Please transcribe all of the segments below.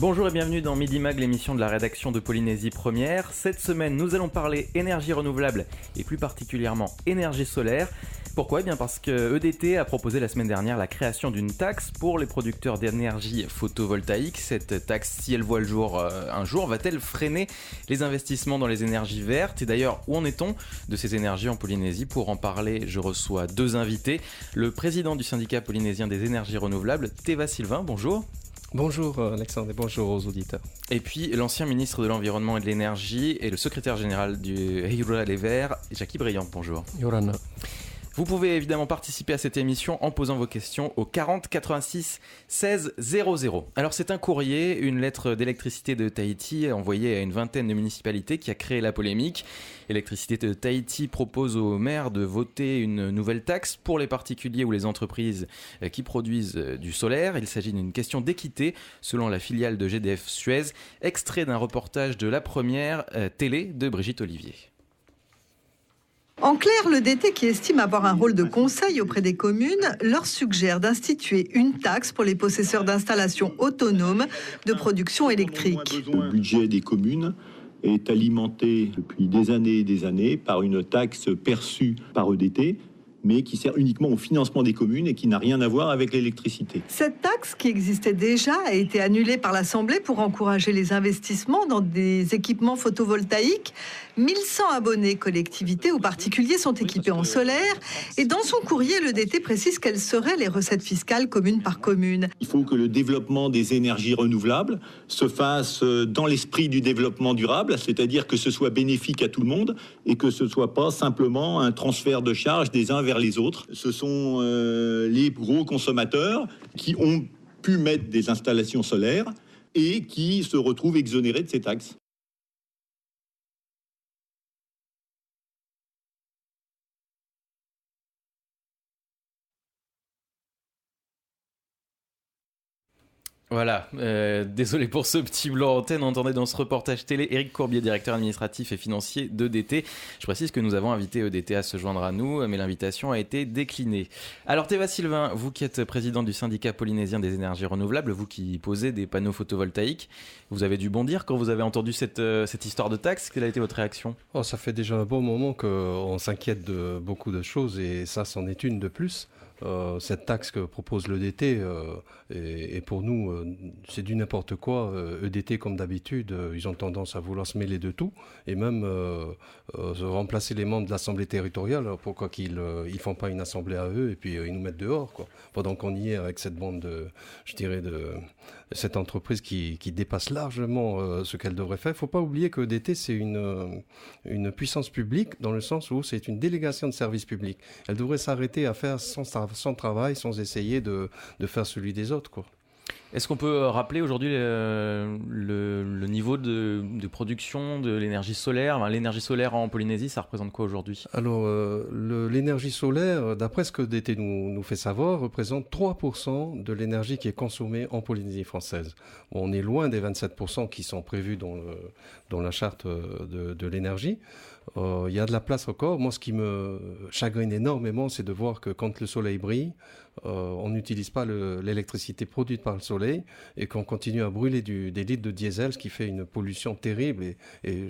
Bonjour et bienvenue dans Midi Mag, l'émission de la rédaction de Polynésie Première. Cette semaine, nous allons parler énergie renouvelable et plus particulièrement énergie solaire. Pourquoi ? Eh bien parce que EDT a proposé la semaine dernière la création d'une taxe pour les producteurs d'énergie photovoltaïque. Cette taxe, si elle voit le jour un jour, va-t-elle freiner les investissements dans les énergies vertes ? Et d'ailleurs, où en est-on de ces énergies en Polynésie ? Pour en parler, je reçois deux invités. Le président du syndicat polynésien des énergies renouvelables, Teva Sylvain, bonjour. Bonjour Alexandre et bonjour aux auditeurs. Et puis l'ancien ministre de l'Environnement et de l'Énergie et le secrétaire général du Heurula Les Verts, Jackie Briand, bonjour. Yorana. Vous pouvez évidemment participer à cette émission en posant vos questions au 40 86 16 00. Alors c'est un courrier, une lettre d'électricité de Tahiti envoyée à une vingtaine de municipalités qui a créé la polémique. Électricité de Tahiti propose aux maires de voter une nouvelle taxe pour les particuliers ou les entreprises qui produisent du solaire. Il s'agit d'une question d'équité selon la filiale de GDF Suez, extrait d'un reportage de la première télé de Brigitte Olivier. En clair, l'EDT, qui estime avoir un rôle de conseil auprès des communes, leur suggère d'instituer une taxe pour les possesseurs d'installations autonomes de production électrique. Le budget des communes est alimenté depuis des années par une taxe perçue par EDT, mais qui sert uniquement au financement des communes et qui n'a rien à voir avec l'électricité. Cette taxe, qui existait déjà, a été annulée par l'Assemblée pour encourager les investissements dans des équipements photovoltaïques. 1100 abonnés, collectivités ou particuliers sont équipés en solaire. Et dans son courrier, l'EDT précise quelles seraient les recettes fiscales commune par commune. Il faut que le développement des énergies renouvelables se fasse dans l'esprit du développement durable, c'est-à-dire que ce soit bénéfique à tout le monde et que ce ne soit pas simplement un transfert de charges des uns vers les autres. Ce sont les gros consommateurs qui ont pu mettre des installations solaires et qui se retrouvent exonérés de ces taxes. Voilà, désolé pour ce petit blanc antenne. On entendait dans ce reportage télé Éric Courbier, directeur administratif et financier d'EDT. Je précise que nous avons invité EDT à se joindre à nous, mais l'invitation a été déclinée. Alors Teva Sylvain, vous qui êtes président du syndicat polynésien des énergies renouvelables, vous qui posez des panneaux photovoltaïques, vous avez dû bondir quand vous avez entendu cette histoire de taxe. Quelle a été votre réaction ? Ça fait déjà un bon moment qu'on s'inquiète de beaucoup de choses et ça, c'en est une de plus. Cette taxe que propose l'EDT et pour nous, c'est du n'importe quoi. EDT, comme d'habitude, ils ont tendance à vouloir se mêler de tout et même remplacer les membres de l'Assemblée territoriale. Pourquoi qu'ils font pas une assemblée à eux et puis ils nous mettent dehors, quoi. Pendant qu'on y est avec cette bande de cette entreprise qui dépasse largement ce qu'elle devrait faire. Il ne faut pas oublier que EDT, c'est une puissance publique dans le sens où c'est une délégation de service public. Elle devrait s'arrêter à faire son travail sans essayer de faire celui des autres, quoi. Est-ce qu'on peut rappeler aujourd'hui le niveau de production de l'énergie solaire ? Enfin, l'énergie solaire en Polynésie, ça représente quoi aujourd'hui ? Alors, l'énergie solaire, d'après ce que EDT nous fait savoir, représente 3% de l'énergie qui est consommée en Polynésie française. Bon, on est loin des 27% qui sont prévus dans la charte de l'énergie. Il y a de la place encore. Moi, ce qui me chagrine énormément, c'est de voir que quand le soleil brille, on n'utilise pas l'électricité produite par le soleil et qu'on continue à brûler des litres de diesel, ce qui fait une pollution terrible. Et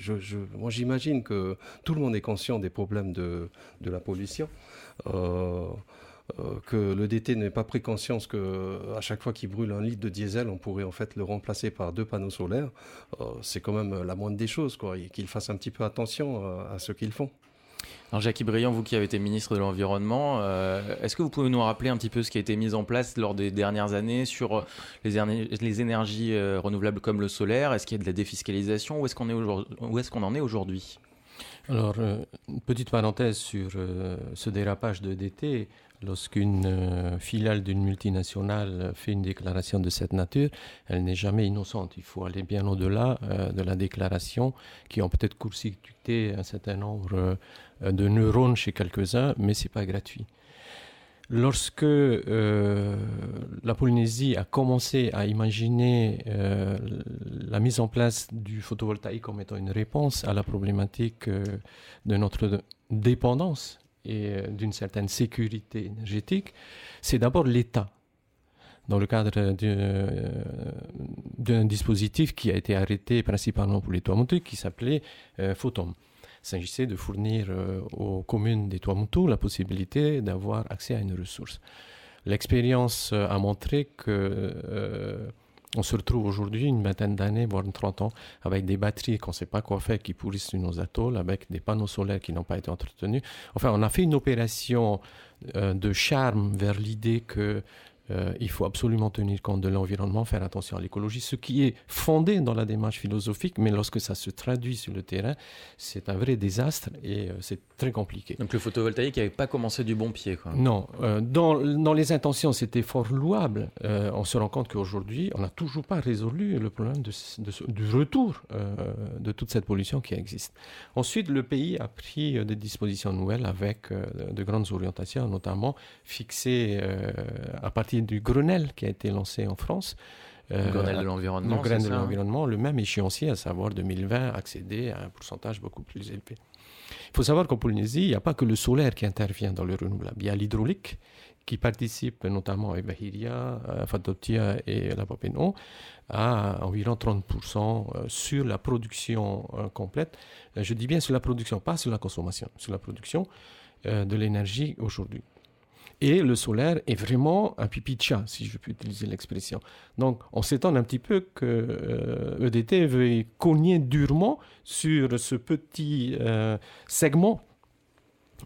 moi, j'imagine que tout le monde est conscient des problèmes de la pollution. Que l'EDT n'ait pas pris conscience qu'à chaque fois qu'il brûle un litre de diesel, on pourrait en fait le remplacer par 2 panneaux solaires, c'est quand même la moindre des choses, quoi, et qu'ils fassent un petit peu attention à ce qu'ils font. Alors Jackie Briand, vous qui avez été ministre de l'Environnement, est-ce que vous pouvez nous rappeler un petit peu ce qui a été mis en place lors des dernières années sur les énergies renouvelables comme le solaire ? Est-ce qu'il y a de la défiscalisation ? Où est-ce qu'on en est aujourd'hui ? Alors, une petite parenthèse sur ce dérapage de DT. Lorsqu'une filiale d'une multinationale fait une déclaration de cette nature, elle n'est jamais innocente. Il faut aller bien au-delà de la déclaration, qui ont peut-être court-circuité un certain nombre de neurones chez quelques-uns, mais ce n'est pas gratuit. Lorsque la Polynésie a commencé à imaginer la mise en place du photovoltaïque comme étant une réponse à la problématique de notre dépendance et d'une certaine sécurité énergétique, c'est d'abord l'État. dans le cadre d'un dispositif qui a été arrêté principalement pour les Tuamotu, qui s'appelait Fotom. Il s'agissait de fournir aux communes des Tuamotu la possibilité d'avoir accès à une ressource. L'expérience a montré que on se retrouve aujourd'hui une vingtaine d'années, voire 30 ans, avec des batteries qu'on ne sait pas quoi faire, qui pourrissent sur nos atolls, avec des panneaux solaires qui n'ont pas été entretenus. Enfin, on a fait une opération de charme vers l'idée que il faut absolument tenir compte de l'environnement, faire attention à l'écologie, ce qui est fondé dans la démarche philosophique, mais lorsque ça se traduit sur le terrain, c'est un vrai désastre et c'est très compliqué. Donc le photovoltaïque n'avait pas commencé du bon pied, quoi. Non, dans les intentions, c'était fort louable. On se rend compte qu'aujourd'hui, on n'a toujours pas résolu le problème du retour de toute cette pollution qui existe. Ensuite, le pays a pris des dispositions nouvelles avec de grandes orientations, notamment fixées à partir du Grenelle qui a été lancé en France. Le Grenelle de l'environnement, le Grenelle de l'environnement, le même échéancier, à savoir 2020, accéder à un pourcentage beaucoup plus élevé. Il faut savoir qu'en Polynésie, il n'y a pas que le solaire qui intervient dans le renouvelable. Il y a l'hydraulique qui participe notamment avec Bahiria, Fatoptia et la Papenon à environ 30% sur la production complète. Je dis bien sur la production, pas sur la consommation, sur la production de l'énergie aujourd'hui. Et le solaire est vraiment un pipi de chat, si je peux utiliser l'expression. Donc, on s'étonne un petit peu que EDT veuille cogner durement sur ce petit segment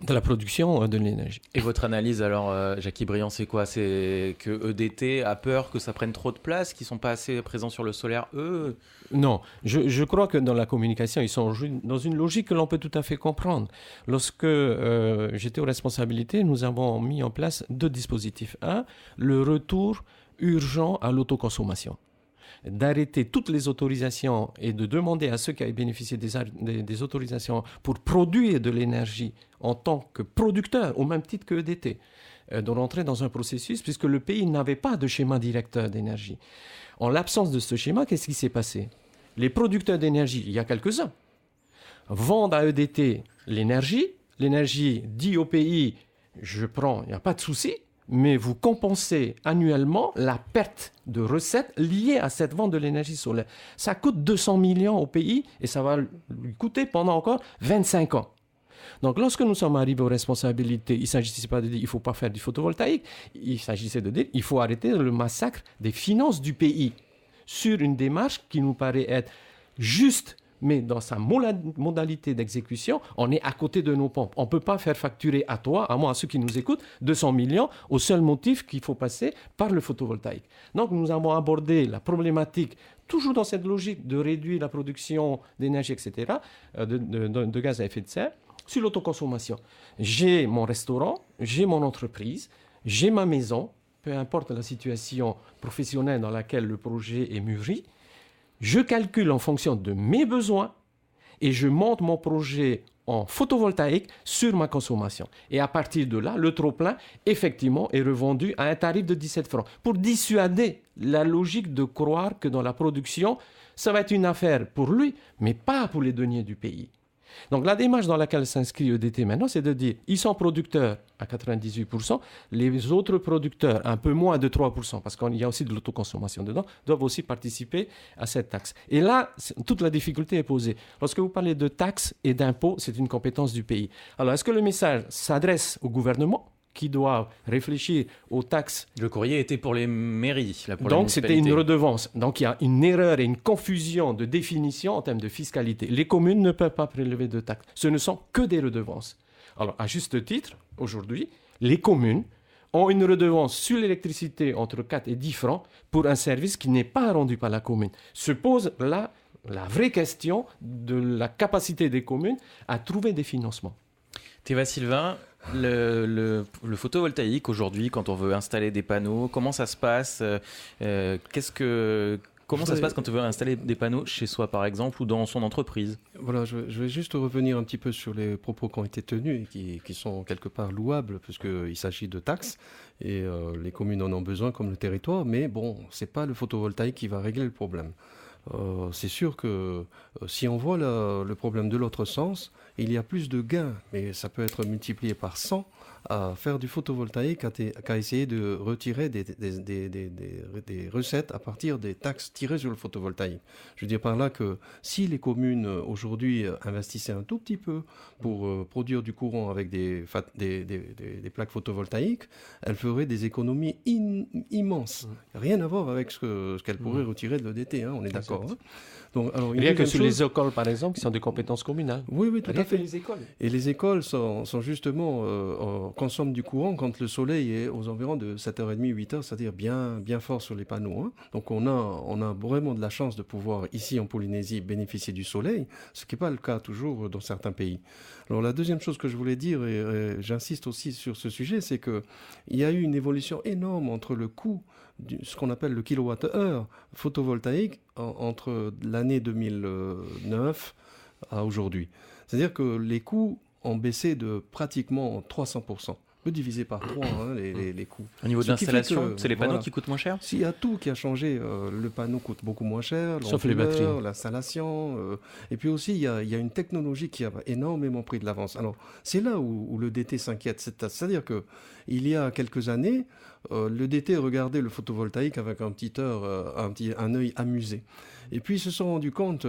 de la production de l'énergie. Et votre analyse, alors, Jackie Briand, c'est quoi? C'est que EDT a peur que ça prenne trop de place, qu'ils ne sont pas assez présents sur le solaire, eux? Non, je crois que dans la communication, ils sont dans une logique que l'on peut tout à fait comprendre. Lorsque j'étais aux responsabilités, nous avons mis en place 2 dispositifs. Un, le retour urgent à l'autoconsommation. D'arrêter toutes les autorisations et de demander à ceux qui avaient bénéficié des autorisations pour produire de l'énergie en tant que producteurs, au même titre que EDT, de rentrer dans un processus, puisque le pays n'avait pas de schéma directeur d'énergie. En l'absence de ce schéma, qu'est-ce qui s'est passé? Les producteurs d'énergie, il y a quelques-uns, vendent à EDT l'énergie. L'énergie dit au pays, je prends, il n'y a pas de souci, mais vous compensez annuellement la perte de recettes liée à cette vente de l'énergie solaire. Ça coûte 200 millions au pays et ça va lui coûter pendant encore 25 ans. Donc, lorsque nous sommes arrivés aux responsabilités, il ne s'agissait pas de dire qu'il ne faut pas faire du photovoltaïque, il s'agissait de dire qu'il faut arrêter le massacre des finances du pays sur une démarche qui nous paraît être juste, mais dans sa modalité d'exécution, on est à côté de nos pompes. On ne peut pas faire facturer à toi, à moi, à ceux qui nous écoutent, 200 millions au seul motif qu'il faut passer par le photovoltaïque. Donc, nous avons abordé la problématique, toujours dans cette logique de réduire la production d'énergie, etc., de gaz à effet de serre, sur l'autoconsommation. J'ai mon restaurant, j'ai mon entreprise, j'ai ma maison, peu importe la situation professionnelle dans laquelle le projet est mûri, je calcule en fonction de mes besoins et je monte mon projet en photovoltaïque sur ma consommation. Et à partir de là, le trop-plein, effectivement, est revendu à un tarif de 17 francs. Pour dissuader la logique de croire que dans la production, ça va être une affaire pour lui, mais pas pour les deniers du pays. Donc la démarche dans laquelle s'inscrit EDT maintenant, c'est de dire ils sont producteurs à 98%, les autres producteurs, un peu moins de 3%, parce qu'il y a aussi de l'autoconsommation dedans, doivent aussi participer à cette taxe. Et là, toute la difficulté est posée. Lorsque vous parlez de taxes et d'impôts, c'est une compétence du pays. Alors, est-ce que le message s'adresse au gouvernement qui doivent réfléchir aux taxes? Le courrier était pour les mairies. Donc, c'était une redevance. Donc, il y a une erreur et une confusion de définition en termes de fiscalité. Les communes ne peuvent pas prélever de taxes. Ce ne sont que des redevances. Alors, à juste titre, aujourd'hui, les communes ont une redevance sur l'électricité entre 4 et 10 francs pour un service qui n'est pas rendu par la commune. Se pose là la vraie question de la capacité des communes à trouver des financements. Théva Sylvain, le photovoltaïque aujourd'hui, quand on veut installer des panneaux, comment ça se passe? Comment ça se passe quand on veut installer des panneaux chez soi, par exemple, ou dans son entreprise? Voilà, je vais juste revenir un petit peu sur les propos qui ont été tenus et qui sont quelque part louables, puisqu'il s'agit de taxes, et les communes en ont besoin comme le territoire, mais bon, ce n'est pas le photovoltaïque qui va régler le problème. c'est sûr que si on voit le problème de l'autre sens, il y a plus de gains, mais ça peut être multiplié par 100 à faire du photovoltaïque qu'à essayer de retirer des recettes à partir des taxes tirées sur le photovoltaïque. Je veux dire par là que si les communes aujourd'hui investissaient un tout petit peu pour produire du courant avec des plaques photovoltaïques, elles feraient des économies immenses. Rien à voir avec ce qu'elles pourraient retirer de l'EDT, on est d'accord. Hein. Donc, alors, rien que sur les écoles, par exemple, qui sont des compétences communales. Oui, tout à fait. Les écoles. Et les écoles sont justement consomment du courant quand le soleil est aux environs de 7h30, 8h, c'est-à-dire bien fort sur les panneaux. Hein. Donc on a vraiment de la chance de pouvoir, ici en Polynésie, bénéficier du soleil, ce qui n'est pas le cas toujours dans certains pays. Alors la deuxième chose que je voulais dire, et j'insiste aussi sur ce sujet, c'est qu'il y a eu une évolution énorme entre le coût ce qu'on appelle le kilowattheure photovoltaïque entre l'année 2009 à aujourd'hui. C'est-à-dire que les coûts ont baissé de pratiquement 300%. On peut diviser par 3 les coûts. Au niveau de l'installation, c'est les panneaux qui coûtent moins cher ? S'il y a tout qui a changé, le panneau coûte beaucoup moins cher, sauf les batteries, l'installation. Et puis aussi, il y a une technologie qui a énormément pris de l'avance. Alors, c'est là où le DT s'inquiète. C'est-à-dire qu'il y a quelques années, le DT regardait le photovoltaïque avec un œil amusé. Et puis ils se sont rendus compte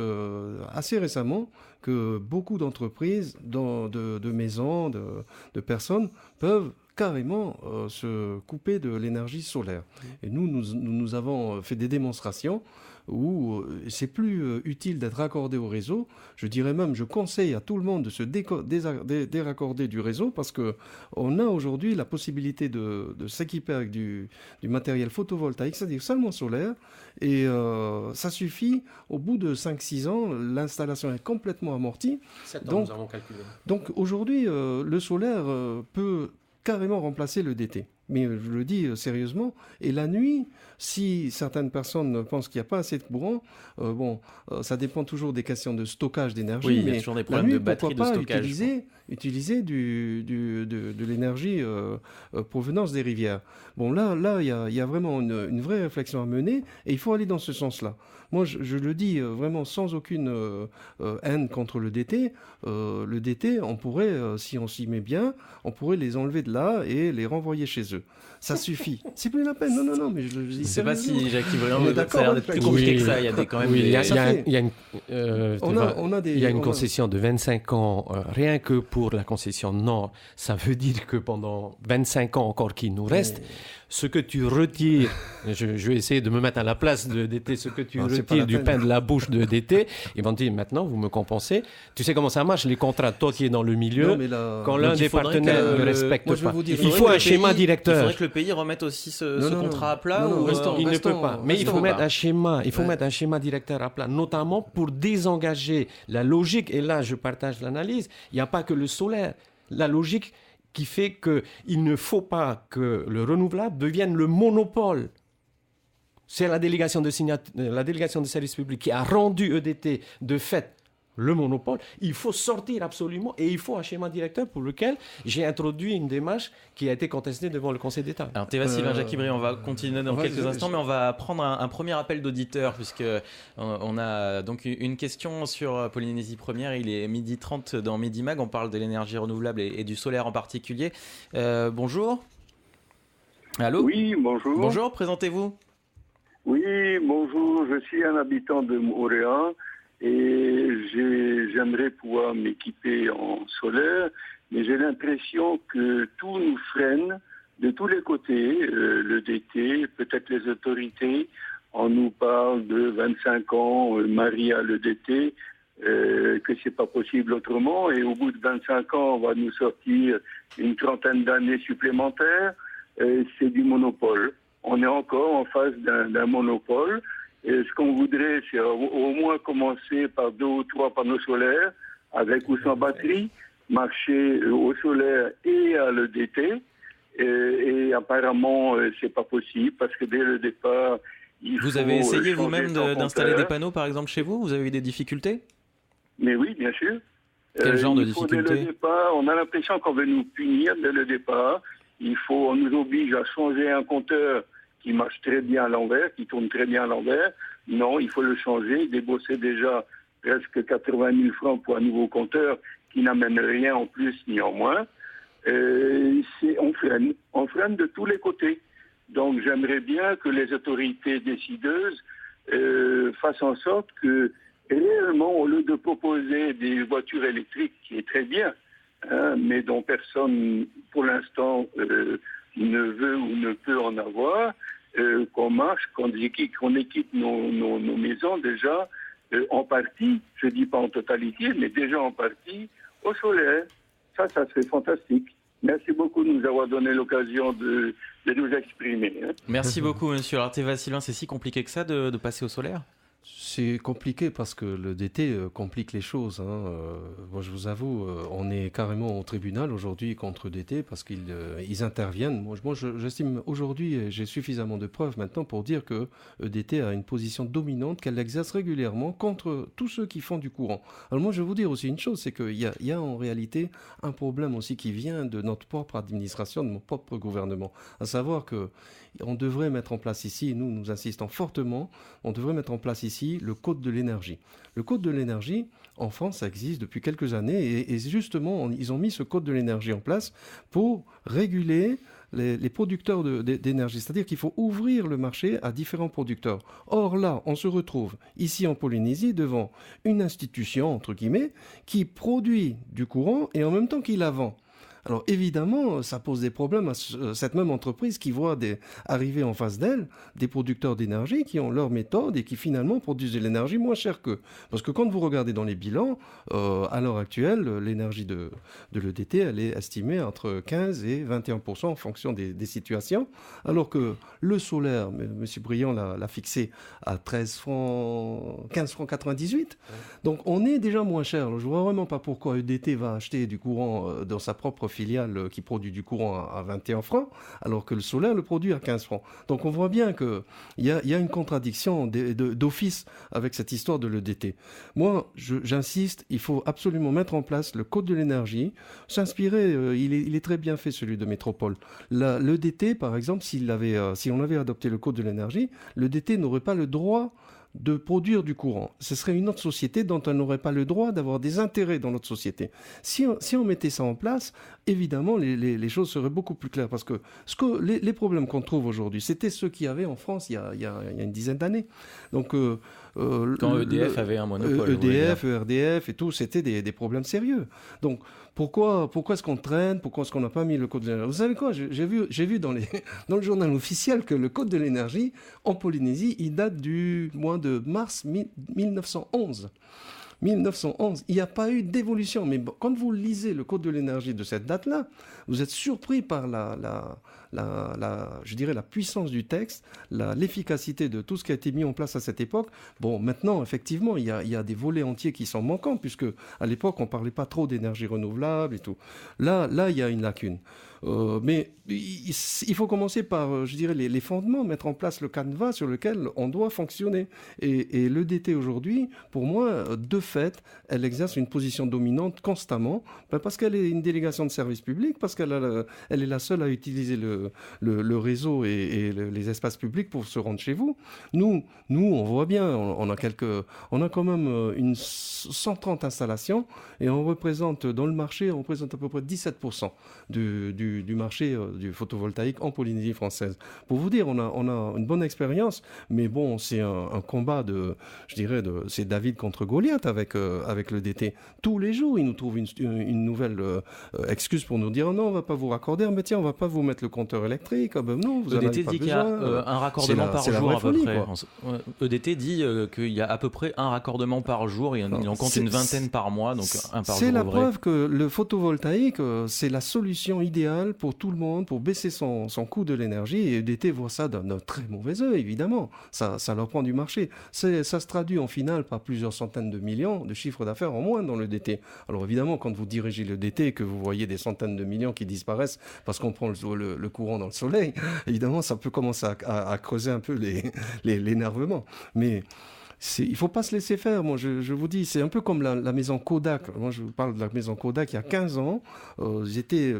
assez récemment que beaucoup d'entreprises, de maisons, de personnes peuvent carrément se couper de l'énergie solaire. Et nous avons fait des démonstrations où c'est plus utile d'être raccordé au réseau. Je dirais même, je conseille à tout le monde de se déraccorder du réseau parce qu'on a aujourd'hui la possibilité de s'équiper avec du matériel photovoltaïque, c'est-à-dire seulement solaire, et ça suffit. Au bout de 5-6 ans, l'installation est complètement amortie. 7 ans, nous avons calculé. Donc aujourd'hui, le solaire peut carrément remplacer le DT. Mais je le dis sérieusement. Et la nuit, si certaines personnes pensent qu'il n'y a pas assez de courant, ça dépend toujours des questions de stockage d'énergie. Oui, il y a toujours des problèmes de batterie, de stockage. Utiliser de l'énergie provenance des rivières. Bon, là, il y a vraiment une vraie réflexion à mener et il faut aller dans ce sens-là. Moi, je le dis vraiment sans aucune haine contre le DT. Le DT, on pourrait, si on s'y met bien, on pourrait les enlever de là et les renvoyer chez eux. Ça suffit. C'est plus la peine. Non, mais je dis. Je ne sais pas si Jacques Briand, ça a l'air d'être plus compliqué que ça. Il y a quand même il y a une concession de 25 ans, rien que pour la concession Nord. Ça veut dire que pendant 25 ans encore qu'il nous reste, ce que tu retires, je vais essayer de me mettre à la place de DT, ce que tu retires du pain de la bouche de DT, ils vont te dire maintenant vous me compensez. Tu sais comment ça marche, les contrats, toi qui es dans le milieu, quand l'un des partenaires ne respecte pas. Il faut un schéma directeur. Il faudrait que le pays remette aussi ce contrat à plat. Il ne peut pas. Mais il faut mettre un schéma. Il faut mettre un schéma directeur à plat, notamment pour désengager la logique. Et là, je partage l'analyse. Il n'y a pas que le solaire. La logique qui fait qu'il ne faut pas que le renouvelable devienne le monopole. C'est la délégation de service public qui a rendu EDT de fait le monopole. Il faut sortir absolument et il faut un schéma directeur pour lequel j'ai introduit une démarche qui a été contestée devant le Conseil d'État. Alors Théva Sylvain Jacques Briand, on va continuer dans quelques instants, mais on va prendre un premier appel d'auditeur puisque on a donc une question sur Polynésie Première. Il est 12h30 dans Midi Mag. On parle de l'énergie renouvelable et du solaire en particulier. Bonjour. Allô ? Oui, bonjour. Bonjour, présentez-vous. Oui, bonjour. Je suis un habitant de Mooréa. Et j'aimerais pouvoir m'équiper en solaire, mais j'ai l'impression que tout nous freine de tous les côtés, le DT, peut-être les autorités. On nous parle de 25 ans, marié à le DT, que c'est pas possible autrement, et au bout de 25 ans, on va nous sortir une trentaine d'années supplémentaires. C'est du monopole. On est encore en face d'un monopole. Et ce qu'on voudrait, c'est au moins commencer par 2 ou 3 panneaux solaires, avec ou sans batterie, marcher au solaire et à l'EDT. Et apparemment, c'est pas possible, parce que dès le départ, Vous avez essayé vous-même d'installer des panneaux, par exemple, chez vous ? Vous avez eu des difficultés ? Mais oui, bien sûr. Quel genre de difficultés ? Dès le départ, on a l'impression qu'on veut nous punir dès le départ. On nous oblige à changer un compteur qui marche très bien à l'envers, qui tourne très bien à l'envers. Non, il faut le changer, débourser déjà presque 80 000 francs pour un nouveau compteur qui n'amène rien en plus ni en moins. On freine de tous les côtés. Donc j'aimerais bien que les autorités décideuses fassent en sorte que réellement, au lieu de proposer des voitures électriques, qui est très bien, mais dont personne pour l'instant ne veut ou ne peut en avoir, qu'on marche, qu'on équipe nos maisons déjà en partie, je ne dis pas en totalité, mais déjà en partie au solaire. Ça serait fantastique. Merci beaucoup de nous avoir donné l'occasion de nous exprimer. Merci beaucoup, monsieur. Alors, Vassilin, c'est si compliqué que ça de passer au solaire ? C'est compliqué parce que le DT complique les choses. Moi, je vous avoue, on est carrément au tribunal aujourd'hui contre DT parce qu'ils interviennent. Moi, j'estime aujourd'hui, j'ai suffisamment de preuves maintenant pour dire que DT a une position dominante qu'elle exerce régulièrement contre tous ceux qui font du courant. Alors moi, je vais vous dire aussi une chose, c'est qu'il y a en réalité un problème aussi qui vient de notre propre administration, de mon propre gouvernement. À savoir que on devrait mettre en place ici, et nous insistons fortement, on devrait mettre en place ici le code de l'énergie. Le code de l'énergie, en France, ça existe depuis quelques années et justement, ils ont mis ce code de l'énergie en place pour réguler les producteurs d'énergie. C'est-à-dire qu'il faut ouvrir le marché à différents producteurs. Or là, on se retrouve ici en Polynésie devant une institution, entre guillemets, qui produit du courant et en même temps qui la vend. Alors évidemment, ça pose des problèmes à cette même entreprise qui voit arriver en face d'elle des producteurs d'énergie qui ont leur méthode et qui finalement produisent de l'énergie moins chère qu'eux. Parce que quand vous regardez dans les bilans, à l'heure actuelle, l'énergie de l'EDT, elle est estimée entre 15 et 21% en fonction des situations, alors que le solaire, M. Briand l'a fixé à 15 francs 98. Donc on est déjà moins cher. Alors, je ne vois vraiment pas pourquoi EDT va acheter du courant dans sa propre filiale qui produit du courant à 21 francs, alors que le solaire le produit à 15 francs. Donc on voit bien qu'il y a une contradiction d'office avec cette histoire de l'EDT. Moi, j'insiste, il faut absolument mettre en place le code de l'énergie, s'inspirer, il est très bien fait celui de Métropole. L'EDT, par exemple, si on avait adopté le code de l'énergie, l'EDT n'aurait pas le droit de produire du courant. Ce serait une autre société dont elle n'aurait pas le droit d'avoir des intérêts dans notre société. Si on mettait ça en place, évidemment, les choses seraient beaucoup plus claires. Parce que les problèmes qu'on trouve aujourd'hui, c'était ceux qu'il y avait en France il y a une dizaine d'années. Donc, quand EDF avait un monopole. EDF, ERDF et tout, c'était des problèmes sérieux. Donc, pourquoi est-ce qu'on traîne? Pourquoi est-ce qu'on n'a pas mis le code de l'énergie? Vous savez quoi? J'ai vu dans le journal officiel que le code de l'énergie en Polynésie, il date du mois de mars 1911. 1911, il n'y a pas eu d'évolution. Mais bon, quand vous lisez le code de l'énergie de cette date-là, vous êtes surpris par je dirais la puissance du texte, l'efficacité de tout ce qui a été mis en place à cette époque. Bon, maintenant, effectivement, il y a des volets entiers qui sont manquants, puisque à l'époque, on ne parlait pas trop d'énergie renouvelable et tout. Là, il y a une lacune. Mais il faut commencer par, je dirais, les fondements, mettre en place le canevas sur lequel on doit fonctionner. Et l'EDT aujourd'hui, pour moi, de fait, elle exerce une position dominante constamment, parce qu'elle est une délégation de service public, parce qu'elle est la seule à utiliser le réseau et les espaces publics pour se rendre chez vous. Nous, on voit bien, on a quand même 130 installations et on représente, dans le marché, on représente à peu près 17% du marché du photovoltaïque en Polynésie française. Pour vous dire, on a une bonne expérience, mais bon, c'est un combat c'est David contre Goliath avec le DT. Tous les jours, ils nous trouvent une nouvelle excuse pour nous dire non, on va pas vous raccorder, mais tiens, on va pas vous mettre le compteur électrique. Ah ben non, vous en avez pas besoin. EDT dit qu'il y a un raccordement par jour à peu près. EDT dit qu'il y a à peu près un raccordement par jour, et il en compte une vingtaine par mois, donc un par jour. C'est la preuve que le photovoltaïque, c'est la solution idéale pour tout le monde, pour baisser son coût de l'énergie, et EDT voit ça d'un très mauvais œil, évidemment. Ça leur prend du marché. Ça se traduit en finale par plusieurs centaines de millions de chiffres d'affaires en moins dans l'EDT. Alors évidemment, quand vous dirigez l'EDT et que vous voyez des centaines de millions qui disparaissent parce qu'on prend le courant dans le soleil, évidemment, ça peut commencer à creuser un peu l'énervement. Mais Il ne faut pas se laisser faire. Moi, je vous dis, c'est un peu comme la maison Kodak. Moi, je vous parle de la maison Kodak il y a 15 ans. C'était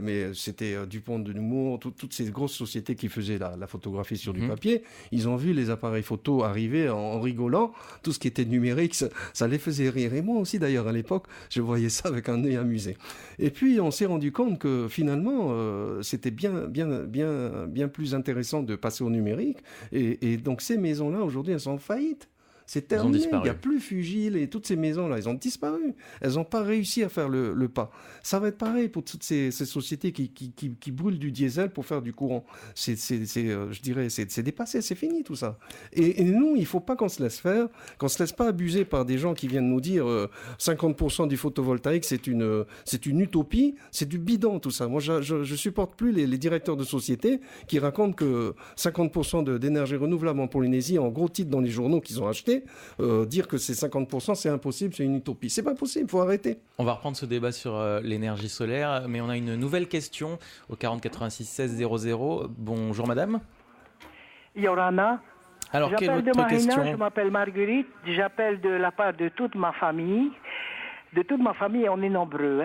Dupont de Nemours, toutes ces grosses sociétés qui faisaient la photographie sur du papier. Ils ont vu les appareils photo arriver en rigolant. Tout ce qui était numérique, ça les faisait rire. Et moi aussi, d'ailleurs, à l'époque, je voyais ça avec un œil amusé. Et puis, on s'est rendu compte que finalement, c'était bien plus intéressant de passer au numérique. Et donc, ces maisons-là, aujourd'hui, elles sont en faillite. C'est terminé, il n'y a plus Fugile et toutes ces maisons-là, elles ont disparu. Elles n'ont pas réussi à faire le pas. Ça va être pareil pour toutes ces sociétés qui brûlent du diesel pour faire du courant. Je dirais, c'est dépassé, c'est fini tout ça. Et nous, il ne faut pas qu'on se laisse faire, qu'on ne se laisse pas abuser par des gens qui viennent nous dire 50% du photovoltaïque, c'est une utopie, c'est du bidon tout ça. Moi, je supporte plus les directeurs de sociétés qui racontent que 50% d'énergie renouvelable en Polynésie, en gros titre dans les journaux qu'ils ont achetés, dire que c'est 50%, c'est impossible, c'est une utopie. C'est pas possible, il faut arrêter. On va reprendre ce débat sur l'énergie solaire, mais on a une nouvelle question au 40 86 16 00. Bonjour madame. Yorana. Alors, quelle est votre question? Je m'appelle Marguerite, j'appelle de la part de toute ma famille. De toute ma famille, on est nombreux.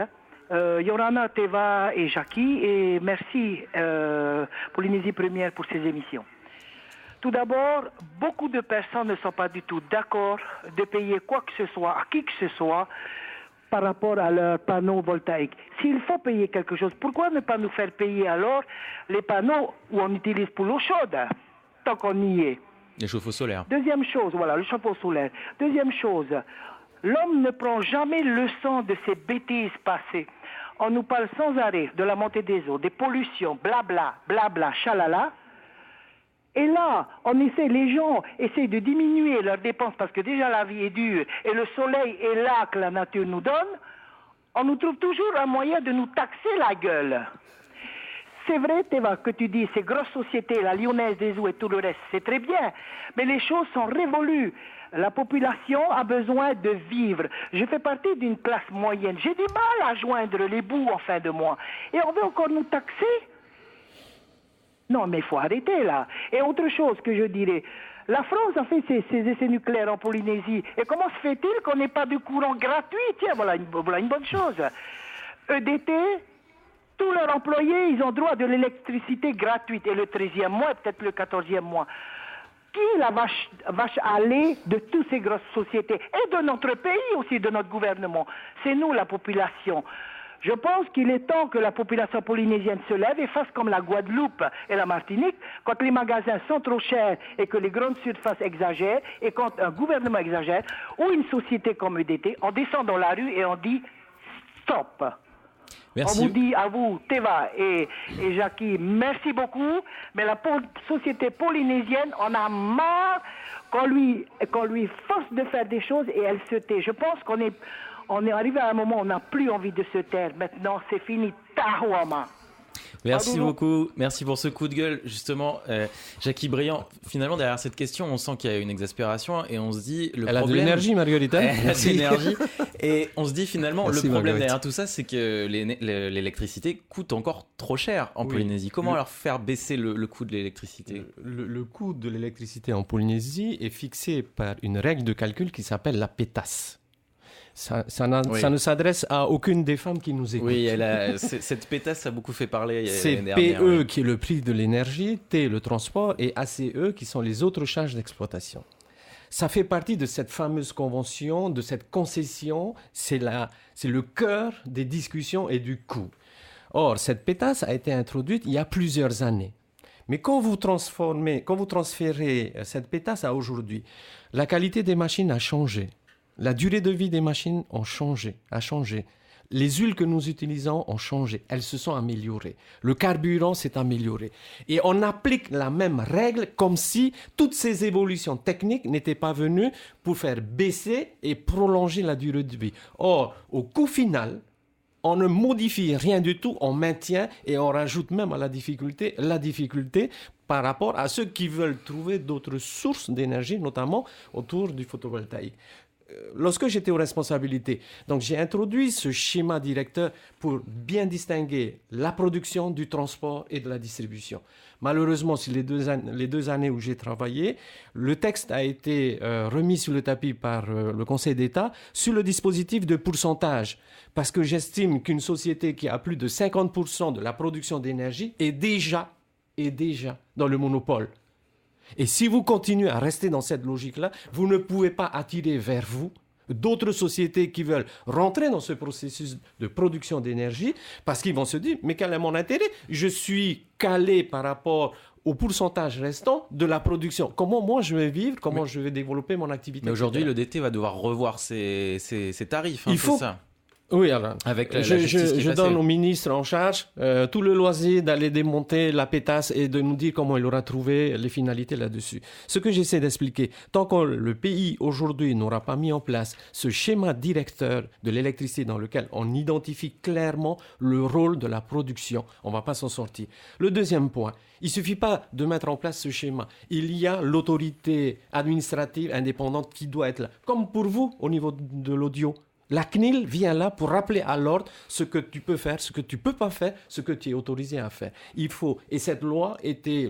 Yorana, Teva et Jackie, et merci Polynésie Première pour ces émissions. Tout d'abord, beaucoup de personnes ne sont pas du tout d'accord de payer quoi que ce soit, à qui que ce soit, par rapport à leurs panneaux voltaïques. S'il faut payer quelque chose, pourquoi ne pas nous faire payer alors les panneaux où on utilise pour l'eau chaude, tant qu'on y est? Les chauffe-eau solaires. Deuxième chose, voilà, le chauffe-eau solaire. Deuxième chose, l'homme ne prend jamais leçon de ses bêtises passées. On nous parle sans arrêt de la montée des eaux, des pollutions, blabla, blabla, chalala. Et là, les gens essaient de diminuer leurs dépenses parce que déjà la vie est dure et le soleil est là que la nature nous donne. On nous trouve toujours un moyen de nous taxer la gueule. C'est vrai, Teva, que tu dis, ces grosses sociétés, la Lyonnaise des Eaux et tout le reste, c'est très bien. Mais les choses sont révolues. La population a besoin de vivre. Je fais partie d'une classe moyenne. J'ai du mal à joindre les bouts en fin de mois. Et on veut encore nous taxer ? Non, mais il faut arrêter là. Et autre chose que je dirais, la France a fait ses essais nucléaires en Polynésie. Et comment se fait-il qu'on n'ait pas de courant gratuit? Tiens, voilà une bonne chose. EDT, tous leurs employés, ils ont droit de l'électricité gratuite. Et le 13e mois, et peut-être le 14e mois. Qui est la vache à lait de toutes ces grosses sociétés? Et de notre pays aussi, de notre gouvernement. C'est nous, la population. Je pense qu'il est temps que la population polynésienne se lève et fasse comme la Guadeloupe et la Martinique, quand les magasins sont trop chers et que les grandes surfaces exagèrent, et quand un gouvernement exagère, ou une société comme EDT, on descend dans la rue et on dit stop. Merci. On vous dit à vous, Teva et Jackie, merci beaucoup, mais la société polynésienne, on a marre qu'on lui force de faire des choses et elle se tait. Je pense qu'on est arrivé à un moment où on n'a plus envie de se taire. Maintenant, c'est fini. Tahouama. Merci beaucoup. Merci pour ce coup de gueule. Justement, Jackie Briand, finalement, derrière cette question, on sent qu'il y a une exaspération et on se dit... Elle a de l'énergie, Marguerite. Elle a de l'énergie. Et on se dit finalement, merci, le problème Marguerite. derrière tout ça, c'est que l'électricité coûte encore trop cher en Polynésie. Comment leur faire baisser le coût de l'électricité? Le coût de l'électricité en Polynésie est fixé par une règle de calcul qui s'appelle la pétasse. Ça ne s'adresse à aucune des femmes qui nous écoutent. Oui, cette pétasse a beaucoup fait parler. C'est PE qui est le prix de l'énergie, T le transport et ACE qui sont les autres charges d'exploitation. Ça fait partie de cette fameuse convention, de cette concession, c'est le cœur des discussions et du coût. Or, cette pétasse a été introduite il y a plusieurs années. Mais quand vous transférez cette pétasse à aujourd'hui, la qualité des machines a changé. La durée de vie des machines a changé. Les huiles que nous utilisons ont changé. Elles se sont améliorées. Le carburant s'est amélioré. Et on applique la même règle comme si toutes ces évolutions techniques n'étaient pas venues pour faire baisser et prolonger la durée de vie. Or, au coût final, on ne modifie rien du tout, on maintient et on rajoute même à la difficulté par rapport à ceux qui veulent trouver d'autres sources d'énergie, notamment autour du photovoltaïque. lorsque j'étais aux responsabilités, donc j'ai introduit ce schéma directeur pour bien distinguer la production du transport et de la distribution. Malheureusement, sur les deux années où j'ai travaillé, le texte a été remis sur le tapis par le Conseil d'État sur le dispositif de pourcentage. Parce que j'estime qu'une société qui a plus de 50% de la production d'énergie est déjà dans le monopole. Et si vous continuez à rester dans cette logique-là, vous ne pouvez pas attirer vers vous d'autres sociétés qui veulent rentrer dans ce processus de production d'énergie parce qu'ils vont se dire « mais quel est mon intérêt ? Je suis calé par rapport au pourcentage restant de la production. Comment moi je vais vivre ? Comment je vais développer mon activité ?» Mais aujourd'hui, le DT va devoir revoir ses tarifs, hein, c'est ça. Oui, alors, avec je donne au ministre en charge tout le loisir d'aller démonter la pétasse et de nous dire comment il aura trouvé les finalités là-dessus. Ce que j'essaie d'expliquer, tant que le pays aujourd'hui n'aura pas mis en place ce schéma directeur de l'électricité dans lequel on identifie clairement le rôle de la production, on ne va pas s'en sortir. Le deuxième point, il ne suffit pas de mettre en place ce schéma. Il y a l'autorité administrative indépendante qui doit être là. Comme pour vous au niveau de l'audio. La CNIL vient là pour rappeler à l'ordre ce que tu peux faire, ce que tu ne peux pas faire, ce que tu es autorisé à faire. Et cette loi était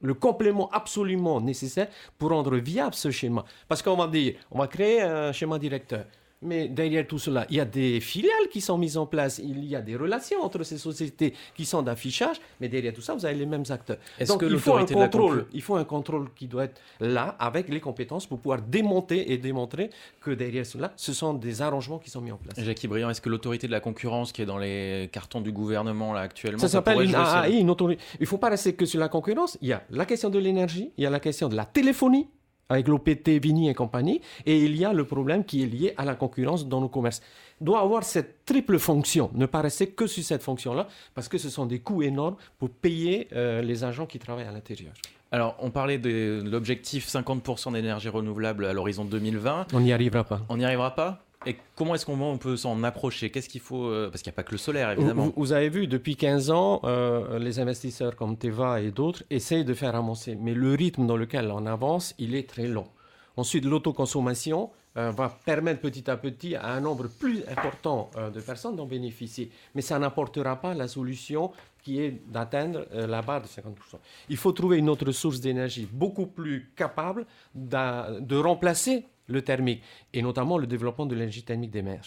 le complément absolument nécessaire pour rendre viable ce schéma. Parce qu'on va dire, on va créer un schéma directeur. Mais derrière tout cela, il y a des filiales qui sont mises en place, il y a des relations entre ces sociétés qui sont d'affichage, mais derrière tout ça, vous avez les mêmes acteurs. Donc il faut un contrôle qui doit être là, avec les compétences, pour pouvoir démonter et démontrer que derrière cela, ce sont des arrangements qui sont mis en place. Jackie Briand, est-ce que l'autorité de la concurrence qui est dans les cartons du gouvernement là, actuellement... Ça s'appelle une AAI, une autorité. Il ne faut pas rester que sur la concurrence, il y a la question de l'énergie, il y a la question de la téléphonie, avec l'OPT, Vini et compagnie, et il y a le problème qui est lié à la concurrence dans nos commerces. Il doit avoir cette triple fonction, ne pas rester que sur cette fonction-là, parce que ce sont des coûts énormes pour payer les agents qui travaillent à l'intérieur. Alors, on parlait de l'objectif 50% d'énergie renouvelable à l'horizon 2020. On n'y arrivera pas. On n'y arrivera pas ? Et comment est-ce qu'on peut s'en approcher ? Qu'est-ce qu'il faut parce qu'il n'y a pas que le solaire, évidemment. Vous avez vu, depuis 15 ans, les investisseurs comme Teva et d'autres essayent de faire avancer. Mais le rythme dans lequel on avance, il est très long. Ensuite, l'autoconsommation va permettre petit à petit à un nombre plus important de personnes d'en bénéficier. Mais ça n'apportera pas la solution qui est d'atteindre la barre de 50%. Il faut trouver une autre source d'énergie beaucoup plus capable de remplacer le thermique, et notamment le développement de l'énergie thermique des mers,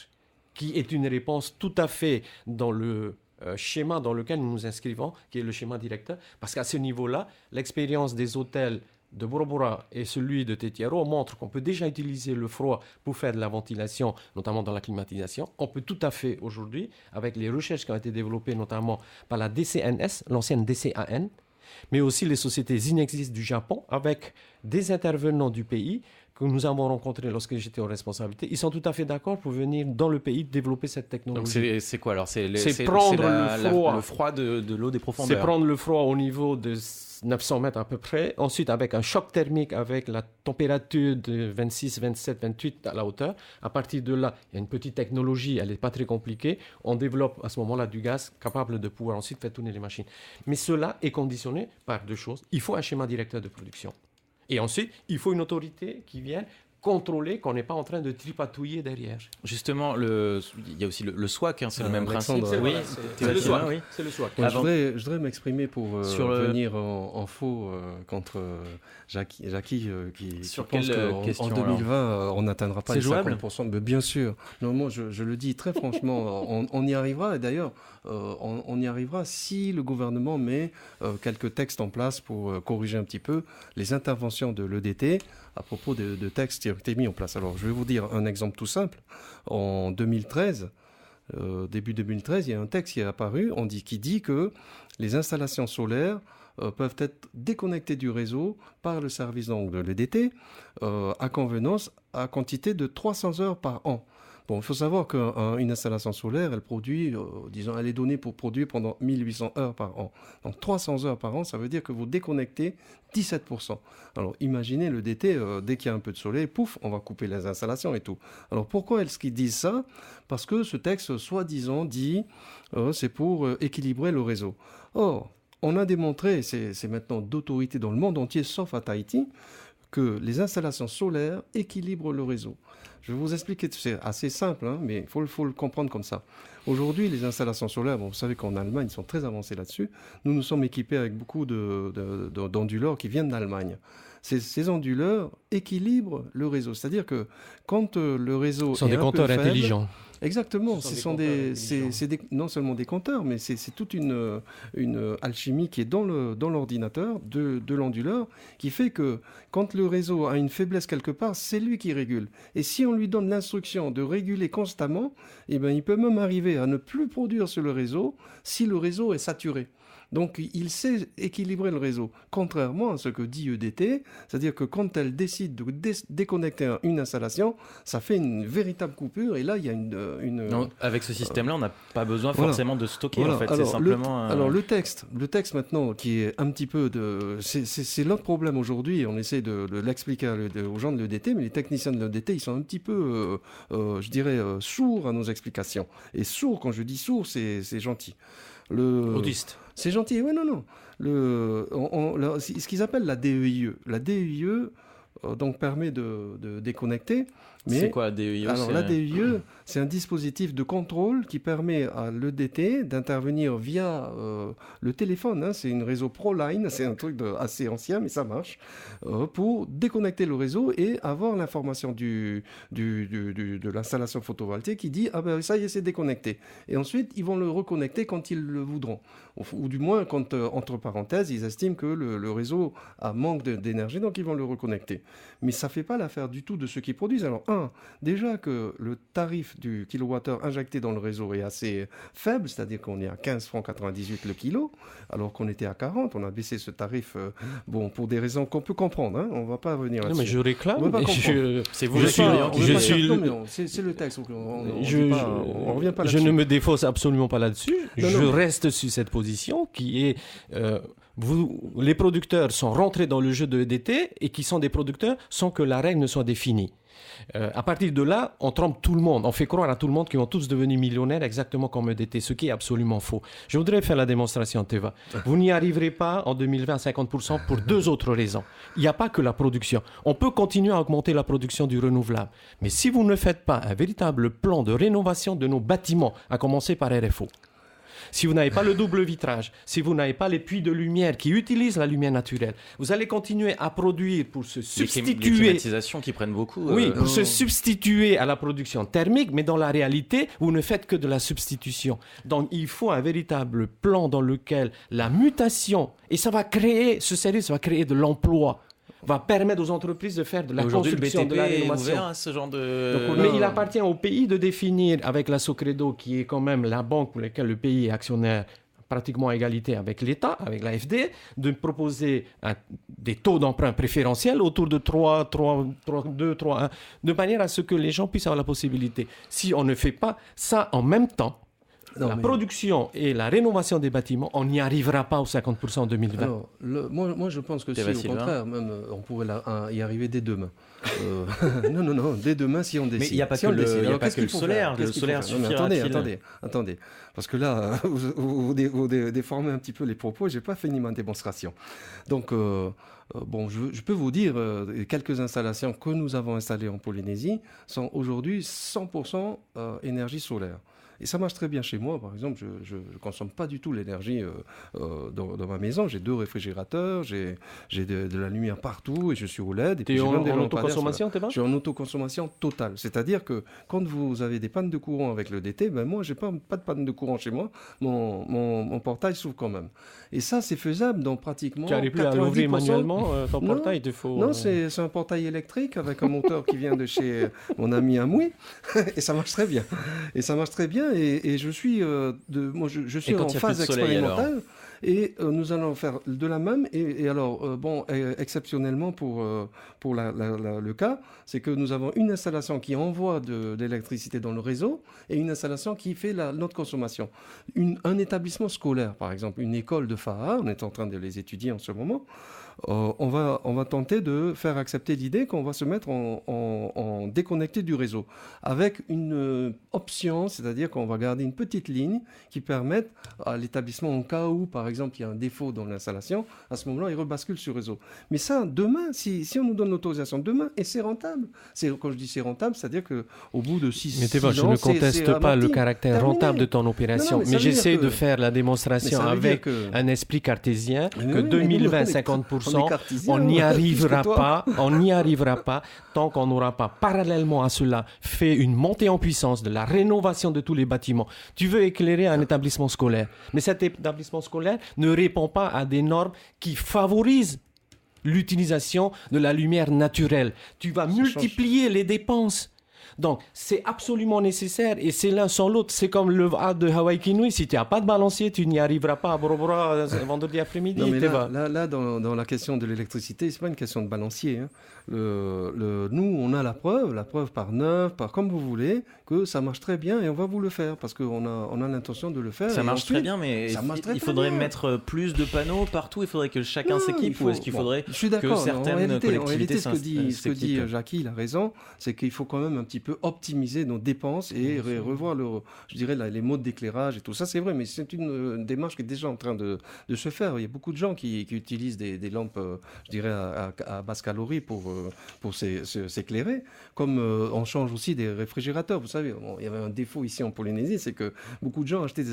qui est une réponse tout à fait dans le schéma dans lequel nous nous inscrivons, qui est le schéma directeur, parce qu'à ce niveau-là, l'expérience des hôtels de Bora Bora et celui de Tetiaro montrent qu'on peut déjà utiliser le froid pour faire de la ventilation, notamment dans la climatisation. On peut tout à fait aujourd'hui, avec les recherches qui ont été développées notamment par la DCNS, l'ancienne DCAN, mais aussi les sociétés Zinexis du Japon, avec des intervenants du pays que nous avons rencontrés lorsque j'étais aux responsabilités. Ils sont tout à fait d'accord pour venir dans le pays développer cette technologie. Donc c'est quoi alors ? C'est prendre le froid de l'eau des profondeurs. C'est prendre le froid au niveau de 900 mètres à peu près. Ensuite, avec un choc thermique, avec la température de 26, 27, 28 à la hauteur. À partir de là, il y a une petite technologie, elle n'est pas très compliquée. On développe à ce moment-là du gaz capable de pouvoir ensuite faire tourner les machines. Mais cela est conditionné par deux choses. Il faut un schéma directeur de production. Et ensuite, il faut une autorité qui vienne contrôler qu'on n'est pas en train de tripatouiller derrière. Justement, il y a aussi le SWAC, hein, c'est le même principe. C'est le SWAC. C'est le SWAC. Je voudrais m'exprimer pour venir en faux contre Jackie qui pense qu'en 2020, on n'atteindra pas les 50%. Mais bien sûr. Non, moi, je le dis très franchement, on y arrivera. Et d'ailleurs, on y arrivera si le gouvernement met quelques textes en place pour corriger un petit peu les interventions de l'EDT à propos de textes qui ont été mis en place. Alors, je vais vous dire un exemple tout simple. En 2013, début 2013, il y a un texte qui est apparu qui dit que les installations solaires peuvent être déconnectées du réseau par le service de l'EDT à convenance à quantité de 300 heures par an. Bon, il faut savoir qu'une installation solaire, elle produit, elle est donnée pour produire pendant 1800 heures par an. Donc 300 heures par an, ça veut dire que vous déconnectez 17%. Alors imaginez le DT, dès qu'il y a un peu de soleil, pouf, on va couper les installations et tout. Alors pourquoi est-ce qu'ils disent ça ? Parce que ce texte, soi-disant, dit c'est pour équilibrer le réseau. Or, on a démontré, c'est maintenant d'autorité dans le monde entier, sauf à Tahiti, que les installations solaires équilibrent le réseau. Je vais vous expliquer, c'est assez simple, hein, mais il faut le comprendre comme ça. Aujourd'hui, les installations solaires, bon, vous savez qu'en Allemagne, ils sont très avancés là-dessus. Nous sommes équipés avec beaucoup d'onduleurs qui viennent d'Allemagne. Ces onduleurs équilibrent le réseau. C'est-à-dire que quand le réseau Ce sont des compteurs intelligents. Exactement, non seulement des compteurs, mais c'est toute une alchimie qui est dans l'ordinateur de l'onduleur, qui fait que quand le réseau a une faiblesse quelque part, c'est lui qui régule. Et si on lui donne l'instruction de réguler constamment, eh ben, il peut même arriver à ne plus produire sur le réseau si le réseau est saturé. Donc, il sait équilibrer le réseau, contrairement à ce que dit EDT, c'est-à-dire que quand elle décide de déconnecter une installation, ça fait une véritable coupure, et là, il y a une... Non, avec ce système-là, on n'a pas besoin forcément de stocker, en fait, alors, c'est simplement... Alors, le texte maintenant, qui est un petit peu de... C'est l'autre problème aujourd'hui, on essaie de l'expliquer aux gens de l'EDT, mais les techniciens de l'EDT, ils sont un petit peu, je dirais, sourds à nos explications. Et sourds, quand je dis sourds, c'est gentil. Autiste. C'est gentil, oui, non. Ce qu'ils appellent la DEIE. La DEIE donc permet de déconnecter. Mais, c'est quoi la DEIE? Alors la DEIE, c'est un dispositif de contrôle qui permet à l'EDT d'intervenir via le téléphone. Hein, c'est un réseau ProLine, c'est un truc assez ancien, mais ça marche, pour déconnecter le réseau et avoir l'information de l'installation photovoltaïque qui dit « Ah ben ça y est, c'est déconnecté ». Et ensuite, ils vont le reconnecter quand ils le voudront. Ou du moins, quand, entre parenthèses, ils estiment que le réseau a manque d'énergie, donc ils vont le reconnecter. Mais ça ne fait pas l'affaire du tout de ceux qui produisent. Alors, déjà que le tarif du kilowattheure injecté dans le réseau est assez faible, c'est-à-dire qu'on est à 15,98 francs le kilo, alors qu'on était à 40. On a baissé ce tarif, pour des raisons qu'on peut comprendre. Hein, on ne va pas revenir là-dessus. Non, mais je réclame. C'est vous le client. C'est le texte. On revient pas là-dessus. Je ne me défausse absolument pas là-dessus. Je reste sur cette position qui est... les producteurs sont rentrés dans le jeu de EDT et qui sont des producteurs sans que la règle ne soit définie. À partir de là, on trompe tout le monde. On fait croire à tout le monde qu'ils vont tous devenir millionnaires exactement comme EDT, ce qui est absolument faux. Je voudrais faire la démonstration, Teva. Vous n'y arriverez pas en 2020 à 50% pour deux autres raisons. Il n'y a pas que la production. On peut continuer à augmenter la production du renouvelable. Mais si vous ne faites pas un véritable plan de rénovation de nos bâtiments, à commencer par RFO, si vous n'avez pas le double vitrage, si vous n'avez pas les puits de lumière qui utilisent la lumière naturelle, vous allez continuer à produire pour se substituer... Les climatisations qui prennent beaucoup... Oui, pour se substituer à la production thermique, mais dans la réalité, vous ne faites que de la substitution. Donc, il faut un véritable plan dans lequel la mutation, et ça va créer, ce service va créer de l'emploi, va permettre aux entreprises de faire de la construction, de la rénovation. Aujourd'hui, le BTP est ouvert à ce genre de... Mais il appartient au pays de définir, avec la Socredo, qui est quand même la banque pour laquelle le pays est actionnaire pratiquement à égalité avec l'État, avec l'AFD, de proposer des taux d'emprunt préférentiels autour de 3, 2, 3, 1, de manière à ce que les gens puissent avoir la possibilité. Si on ne fait pas ça en même temps, production et la rénovation des bâtiments, on n'y arrivera pas aux 50% en 2020. Alors, moi, je pense que si, au contraire, même, on pourrait y arriver dès demain. Non, dès demain, si on décide. Mais il n'y a pas que le solaire. Le solaire suffira. Attendez. Parce que là, vous déformez un petit peu les propos. Je n'ai pas fini ma démonstration. Donc, je peux vous dire, quelques installations que nous avons installées en Polynésie sont aujourd'hui 100% énergie solaire. Et ça marche très bien chez moi. Par exemple, je ne consomme pas du tout l'énergie dans ma maison. J'ai 2 réfrigérateurs, j'ai de la lumière partout et je suis au LED. Tu es en autoconsommation, t'es pas ? Je suis en autoconsommation totale. C'est-à-dire que quand vous avez des pannes de courant avec le DT, moi, je n'ai pas de panne de courant chez moi. Mon portail s'ouvre quand même. Et ça, c'est faisable dans pratiquement 90%. Tu n'arrives plus à l'ouvrir manuellement, ton portail, il faut... Non, c'est un portail électrique avec un moteur qui vient de chez mon ami Amoui. Et ça marche très bien. Et je suis, je suis en phase expérimentale. Et nous allons faire de la même. Et alors, exceptionnellement pour le cas, c'est que nous avons une installation qui envoie de l'électricité dans le réseau et une installation qui fait notre consommation. Un établissement scolaire, par exemple, une école de Faha, on est en train de les étudier en ce moment, on va tenter de faire accepter l'idée qu'on va se mettre en déconnecté du réseau, avec une option, c'est-à-dire qu'on va garder une petite ligne qui permette à l'établissement, en cas où, par exemple, il y a un défaut dans l'installation, à ce moment-là, il rebascule sur le réseau. Mais ça, demain, si on nous donne l'autorisation demain, et c'est rentable. Quand je dis c'est rentable, c'est-à-dire qu'au bout de 6 ans... Mais Théva, je ne conteste pas le caractère rentable de ton opération, mais j'essaie de faire la démonstration avec un esprit cartésien que 2020, 50%, on n'y arrivera pas tant qu'on n'aura pas, parallèlement à cela, fait une montée en puissance de la rénovation de tous les bâtiments. Tu veux éclairer un établissement scolaire, mais cet établissement scolaire ne répond pas à des normes qui favorisent l'utilisation de la lumière naturelle. Tu vas multiplier les dépenses. Donc, c'est absolument nécessaire et c'est l'un sans l'autre. C'est comme le A de Hawaii Kinui. Si tu n'as pas de balancier, tu n'y arriveras pas à Bora Bora vendredi après-midi. Non, mais là, dans la question de l'électricité, ce n'est pas une question de balancier. Hein. Nous, on a la preuve par neuf, par comme vous voulez, que ça marche très bien et on va vous le faire parce qu'on a l'intention de le faire. Ça marche très bien, mais il faudrait mettre plus de panneaux partout. Il faudrait que chacun s'équipe ou est-ce qu'il faudrait que certaines collectivités s'équipent. Ce que dit Jackie, il a raison, c'est qu'il faut quand même un petit peu optimiser nos dépenses et revoir les modes d'éclairage et tout ça. C'est vrai, mais c'est une démarche qui est déjà en train de se faire. Il y a beaucoup de gens qui utilisent des lampes, à basse calorie pour s'éclairer. Comme on change aussi des réfrigérateurs. Vous savez, il y avait un défaut ici en Polynésie, c'est que beaucoup de gens achetaient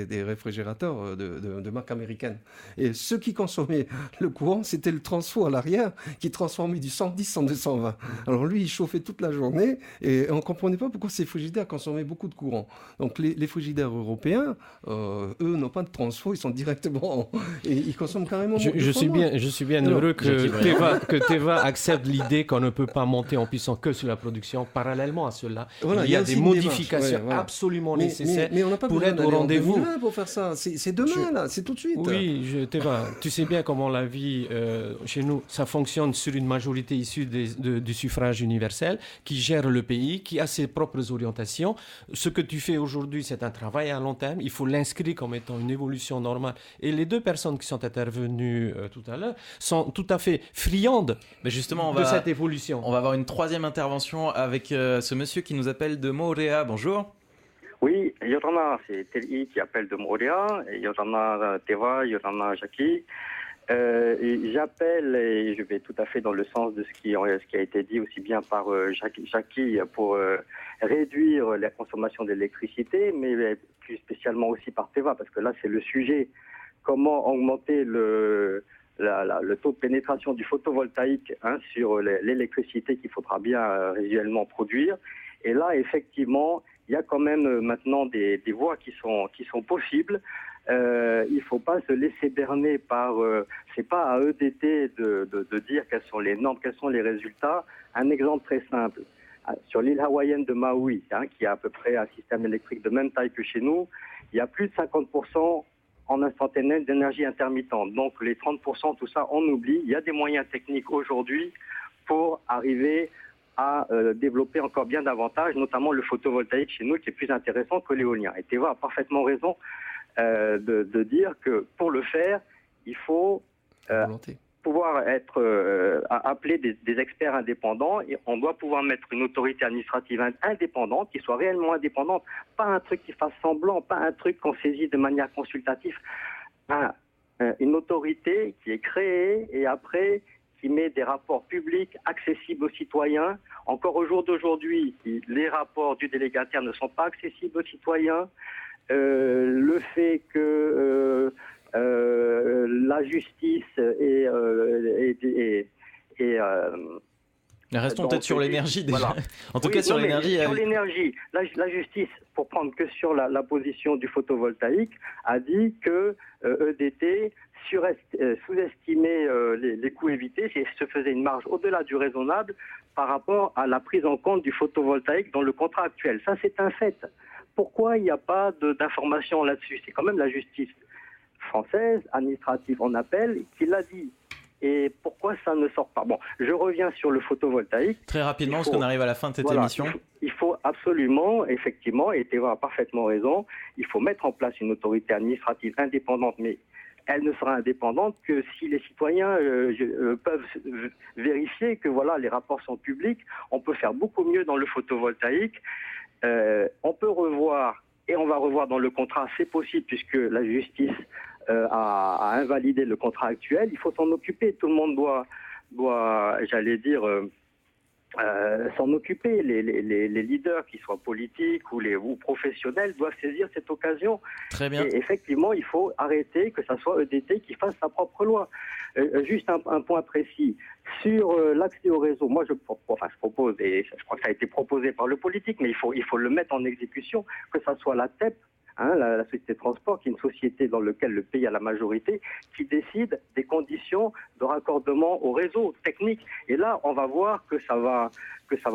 des réfrigérateurs de marque américaine. Et ce qui consommait le courant, c'était le transfo à l'arrière qui transformait du 110 en 220. Alors lui, il chauffait toute la journée et on ne comprenait pas pourquoi ces frigidaires consommaient beaucoup de courant. Donc les frigidaires européens, eux, n'ont pas de transfo, ils sont directement... et ils consomment carrément beaucoup de courant. Je suis bien heureux que Théva accepte l'idée qu'on ne peut pas monter en puissance que sur la production. Parallèlement à cela, il y a des modifications absolument nécessaires mais on n'a pas pour être au rendez-vous. Pour faire ça. C'est demain, là, c'est tout de suite. Oui, Théva, tu sais bien comment la vie chez nous, ça fonctionne sur une majorité issue du suffrage universel qui gère le pays, qui a ses propres orientations. Ce que tu fais aujourd'hui, c'est un travail à long terme. Il faut l'inscrire comme étant une évolution normale. Et les deux personnes qui sont intervenues tout à l'heure sont tout à fait friandes de cette évolution. On va avoir une troisième intervention avec ce monsieur qui nous appelle de Moorea. Bonjour. Oui, Yorana, c'est Teli qui appelle de Moorea. Yorana Teva, Yorana Jackie. J'appelle et je vais tout à fait dans le sens de ce qui a été dit aussi bien par Jackie pour réduire la consommation d'électricité, mais plus spécialement aussi par Teva, parce que là c'est le sujet, comment augmenter le taux de pénétration du photovoltaïque sur l'électricité qu'il faudra bien résiduellement produire. Et là, effectivement, il y a quand même maintenant des voies qui sont possibles. Il ne faut pas se laisser berner par... c'est pas à EDT de dire quelles sont les normes, quels sont les résultats. Un exemple très simple. Sur l'île hawaïenne de Maui, qui a à peu près un système électrique de même taille que chez nous, il y a plus de 50% en instantané d'énergie intermittente. Donc les 30%, tout ça, on oublie. Il y a des moyens techniques aujourd'hui pour arriver à développer encore bien davantage, notamment le photovoltaïque chez nous, qui est plus intéressant que l'éolien. Et Théva a parfaitement raison de dire que pour le faire, il faut pouvoir appeler des experts indépendants, et on doit pouvoir mettre une autorité administrative indépendante, qui soit réellement indépendante, pas un truc qui fasse semblant, pas un truc qu'on saisit de manière consultative, une autorité qui est créée et après qui met des rapports publics accessibles aux citoyens. Encore au jour d'aujourd'hui, les rapports du délégataire ne sont pas accessibles aux citoyens. Le fait que la justice restons peut-être sur l'énergie déjà. Voilà. En tout cas, sur l'énergie. Sur l'énergie, la justice, pour prendre que sur la position du photovoltaïque, a dit que EDT sous-estimait les coûts évités et se faisait une marge au-delà du raisonnable par rapport à la prise en compte du photovoltaïque dans le contrat actuel. Ça, c'est un fait. Pourquoi il n'y a pas d'information là-dessus? C'est quand même la justice française, administrative en appel, qui l'a dit. Et pourquoi ça ne sort pas? Bon, je reviens sur le photovoltaïque. Très rapidement, parce qu'on arrive à la fin de cette émission. Il faut absolument, effectivement, et Théva a parfaitement raison, il faut mettre en place une autorité administrative indépendante, mais elle ne sera indépendante que si les citoyens peuvent vérifier que voilà, les rapports sont publics. On peut faire beaucoup mieux dans le photovoltaïque. On peut revoir, et on va revoir dans le contrat, c'est possible puisque la justice a invalidé le contrat actuel. Il faut s'en occuper. Tout le monde doit j'allais dire, s'en occuper. Les leaders, qu'ils soient politiques ou professionnels, doivent saisir cette occasion. Très bien. Et effectivement, il faut arrêter que ça soit EDT qui fasse sa propre loi. Juste un point précis. Sur l'accès au réseau, moi je propose, et je crois que ça a été proposé par le politique, mais il faut le mettre en exécution, que ça soit la TEP, la société de transport, qui est une société dans laquelle le pays a la majorité, qui décide des conditions de raccordement au réseau technique. Et là, on va voir que ça va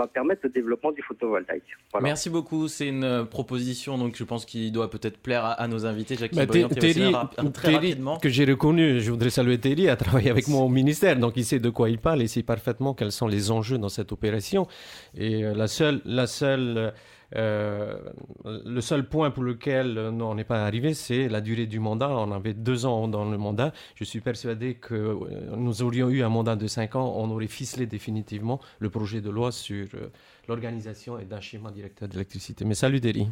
permettre le développement du photovoltaïque. Voilà. Merci beaucoup. C'est une proposition, donc je pense qu'il doit peut-être plaire à nos invités. Jackie Terry, très rapidement. Que j'ai reconnu, je voudrais saluer Terry, a travaillé avec moi au ministère, donc il sait de quoi il parle et sait parfaitement quels sont les enjeux dans cette opération. Et le seul point pour lequel on n'est pas arrivé, c'est la durée du mandat. On avait 2 ans dans le mandat. Je suis persuadé que nous aurions eu un mandat de 5 ans, on aurait ficelé définitivement le projet de loi sur l'organisation et d'un schéma directeur d'électricité. Mais salut Terry.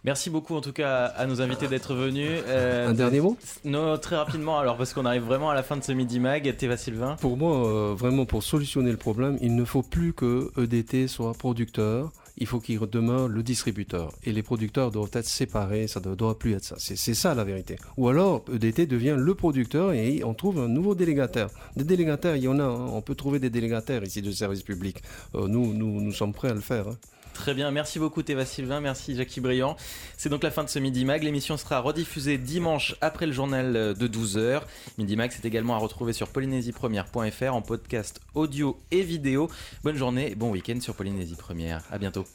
Merci beaucoup en tout cas à nos invités d'être venus. Un dernier mot ? Non, très rapidement alors, parce qu'on arrive vraiment à la fin de ce Midi Mag. Théva Sylvain ? Pour moi, vraiment pour solutionner le problème, il ne faut plus que EDT soit producteur. Il faut qu'il demeure le distributeur. Et les producteurs doivent être séparés, ça ne doit plus être ça. C'est ça la vérité. Ou alors, EDT devient le producteur et on trouve un nouveau délégataire. Des délégataires, il y en a. On peut trouver des délégataires ici de service public. Nous sommes prêts à le faire. Très bien, merci beaucoup Théva Sylvain, merci Jackie Briand. C'est donc la fin de ce Midi Mag. L'émission sera rediffusée dimanche après le journal de 12h. Midi Mag, c'est également à retrouver sur polynesiepremière.fr en podcast audio et vidéo. Bonne journée et bon week-end sur Polynésie Première. À bientôt.